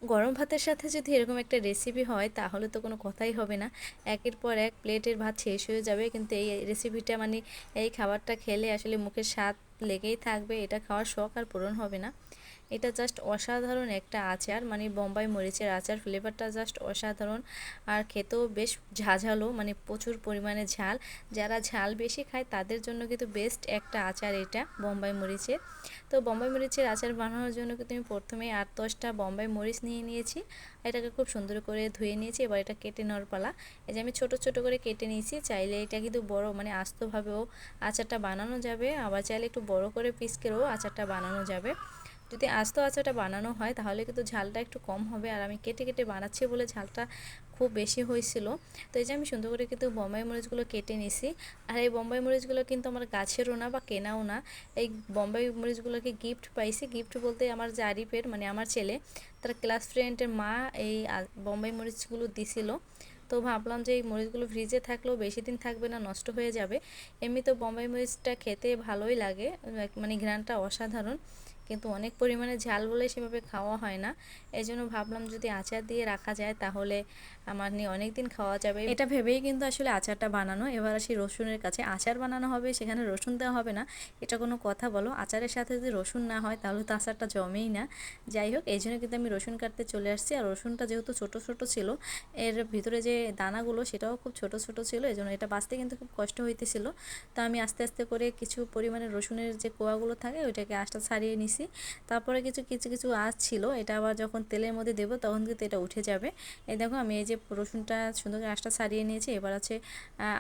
গরম ভাতের সাথে যদি এরকম একটা রেসিপি হয় তাহলে তো কোনো কথাই হবে না। একের পর এক প্লেটের ভাত শেষ হয়ে যাবে, কিন্তু এই রেসিপিটা মানে এই খাবারটা খেলে আসলে মুখের স্বাদ লেগেই থাকবে, এটা খাওয়ার শখ আর পূরণ হবে না। এটা জাস্ট অসাধারণ একটা আচার, মানে বোম্বাই মরিচের আচার, ফ্লেভারটা জাস্ট অসাধারণ। আর খেতেও বেশ ঝাঝালো, মানে প্রচুর পরিমাণে ঝাল। যারা ঝাল বেশি খায় তাদের জন্য কিন্তু বেস্ট একটা আচার এটা বোম্বাই মরিচের। তো বোম্বাই মরিচের আচার বানানোর জন্য কিন্তু আমি প্রথমে 8-10টা বোম্বাই মরিচ নিয়ে নিয়েছি। এটাকে খুব সুন্দর করে ধুয়ে নিয়েছি। এবার এটা কেটে নেওয়ার পালা। এই যে আমি ছোট ছোট করে কেটে নিয়েছি। চাইলে এটা কিন্তু বড় মানে আস্তভাবেও আচারটা বানানো যাবে, আবার চাইলে একটু বড় করে পিস করেও আচারটা বানানো যাবে। যদি আস্ত আচারটা বানানো হয় তাহলে কিন্তু ঝালটা একটু কম হবে, আর আমি কেটে কেটে বানাচ্ছি বলে ঝালটা খুব বেশি হয়েছিল। তো এই যে আমি সুন্দর করে কিন্তু বোম্বাই মরিচগুলো কেটে নিছি। আর এই বোম্বাই মরিচগুলো কিন্তু আমার গাছেরও না বা কেনাও না, এই বোম্বাই মরিচগুলোকে গিফট পাইছি। গিফট বলতে আমার যে আরিফের মানে আমার ছেলে, তার ক্লাস ফ্রেন্ডের মা এই বোম্বাই মরিচগুলো দিছিল। তো ভাবলাম যে এই মরিচগুলো ফ্রিজে থাকলেও বেশি দিন থাকবে না, নষ্ট হয়ে যাবে। এমনি তো বোম্বাই মরিচটা খেতে ভালোই লাগে, মানে ঘ্রাণটা অসাধারণ, কিন্তু অনেক পরিমাণে ঝাল বলে সেভাবে খাওয়া হয় না। এই জন্য ভাবলাম যদি আচার দিয়ে রাখা যায় তাহলে আমার নিয়ে অনেক দিন খাওয়া যাবে, এটা ভেবেই কিন্তু আসলে আচারটা বানানো। এবার আসি রসুনের কাছে। আচার বানানো হবে, সেখানে রসুন দেওয়া হবে না, এটা কোনো কথা বলো? আচারের সাথে যদি রসুন না হয় তাহলে তো আচারটা জমেই না। যাই হোক, এই জন্য কিন্তু আমি রসুন কাটতে চলে আসছি। আর রসুনটা যেহেতু ছোট ছোট ছিল, এর ভিতরে যে দানাগুলো সেটাও খুব ছোট ছোট ছিল, এই জন্য এটা বাছতে কিন্তু খুব কষ্ট হইতেছিল। তো আমি আস্তে আস্তে করে কিছু পরিমাণে রসুনের যে কোয়াগুলো থাকে ওইটাকে আঁশটা ছাড়িয়ে নিছি। তারপরে কিছু কিছু কিছু আঁশ ছিল, এটা আবার যখন তেলের মধ্যে দেবো তখন কিন্তু এটা উঠে যাবে। এই দেখো আমি এই যে রসুনটা সুন্দর করে আঁশটা ছাড়িয়ে নিয়েছি। এবার আছে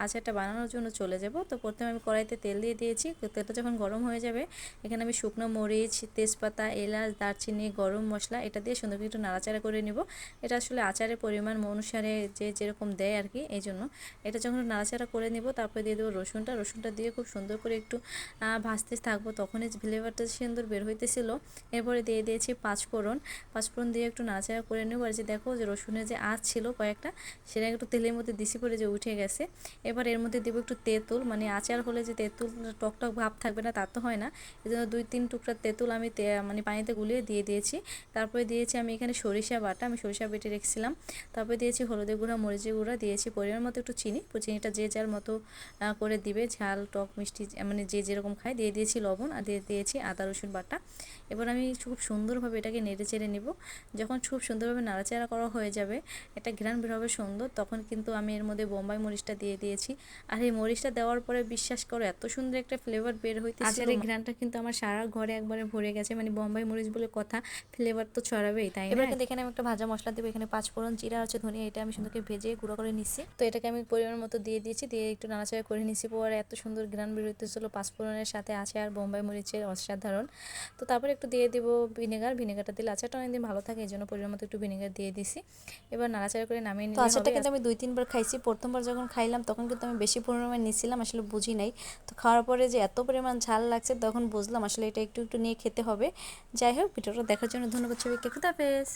আচারটা বানানোর জন্য চলে যাব। তো প্রথমে আমি কড়াইতে তেল দিয়ে দিয়েছি। তেলটা যখন গরম হয়ে যাবে, এখানে আমি শুকনো মরিচ, তেজপাতা, এলাচ, দারচিনি, গরম মশলা এটা দিয়ে সুন্দর করে একটু নাড়াচাড়া করে নিব। এটা আসলে আচারের পরিমাণ অনুসারে যে যেরকম দেয় আর কি, এই জন্য এটা যখন নাড়াচাড়া করে নিব তারপরে দিয়ে দেবো রসুনটা। রসুনটা দিয়ে খুব সুন্দর করে একটু ভাজতে থাকবো, তখনই ফ্লেভারটা সুন্দর বের হইতেছিল। এরপরে দিয়ে দিয়েছি পাঁচফোড়ন। পাঁচফোড়ন দিয়ে একটু নাড়াচাড়া করে নেব। আর যে দেখো যে রসুনের যে আঁশ ছিল কয়েকটা, সেটা একটু তেলের মধ্যে দিছি পরে যে উঠে গেছে। এবার এর মধ্যে দেবো একটু তেঁতুল, মানে আচার হলে যে তেঁতুল টক টক ভাব থাকবে না তা তো হয় না, এই জন্য 2-3 টুকরা তেঁতুল আমি মানে পানিতে গুলিয়ে দিয়ে দিয়েছি। তারপরে দিয়েছি আমি এখানে সরিষা বাটা, আমি সরিষা বেটে রেখেছিলাম। তারপরে দিয়েছি হলুদের গুঁড়া, মরিচের গুঁড়া, দিয়েছি পরিমাণ মতো একটু চিনি। চিনিটা যে যার মতো করে দিবে, ঝাল টক মিষ্টি মানে যে যেরকম খায়। দিয়ে দিয়েছি লবণ, আর দিয়ে দিয়েছি আদা রসুন বাটা। এবার আমি খুব সুন্দরভাবে এটাকে নেড়ে চেড়ে নিব। যখন খুব সুন্দরভাবে নাড়াচাড়া করা হয়ে যাবে, একটা ঘ্রাণ বের হবে সুন্দর, তখন কিন্তু আমি এর মধ্যে বোম্বাই মরিচটা দিয়ে দিয়েছি। আর এই মরিচটা দেওয়ার পরে বিশ্বাস করো এত সুন্দর একটা ফ্লেভার বের হইতেছিল, আচারের ঘ্রাণটা কিন্তু আমার সারা ঘরে একবারে ভরে গেছে। মানে বোম্বাই মরিচ বলে কথা, ফ্লেভার তো ছড়াবেই, তাই না? এবার কিন্তু এখানে আমি একটা ভাজা মশলা দেবো, এখানে পাঁচফোড়ন, জিরা হচ্ছে ধনিয়া, এটা আমি সুন্দর করে ভেজে গুঁড়ো করে নিচ্ছি। তো এটাকে আমি পরিমাণ মতো দিয়ে দিয়েছি, দিয়ে একটু নাড়াচাড়া করে নিচ্ছি। পরে এত সুন্দর ঘ্রাণ বের হইতেছিল পাঁচফোড়নের সাথে, আছে আর বোম্বাই মরিচের অসাধারণ। তো তারপরে একটু দিয়ে দিব ভিনেগার। ভিনেগারটা দিলে আচারটা অনেকদিন ভালো থাকে, এই জন্য পরিমাণ মতো একটু ভিনেগার দিয়ে দিছি। এবার নাড়াচাড়া করে নামিয়ে নিলে হবে। আচারটা কিন্তু আমি 2-3 বার খাইছি। প্রথমবার যখন খাইলাম তখন কিন্তু আমি বেশি পরিমাণে নিছিলাম, আসলে বুঝি নাই। তো খাওয়ার পরে যে এত পরিমাণ ঝাল লাগছে তখন বুঝলাম আসলে এটা একটু একটু নিয়ে খেতে হবে। যাই হোক, ভিডিওটা দেখার জন্য ধন্যবাদ সবাইকে। খুদা হাফেজ।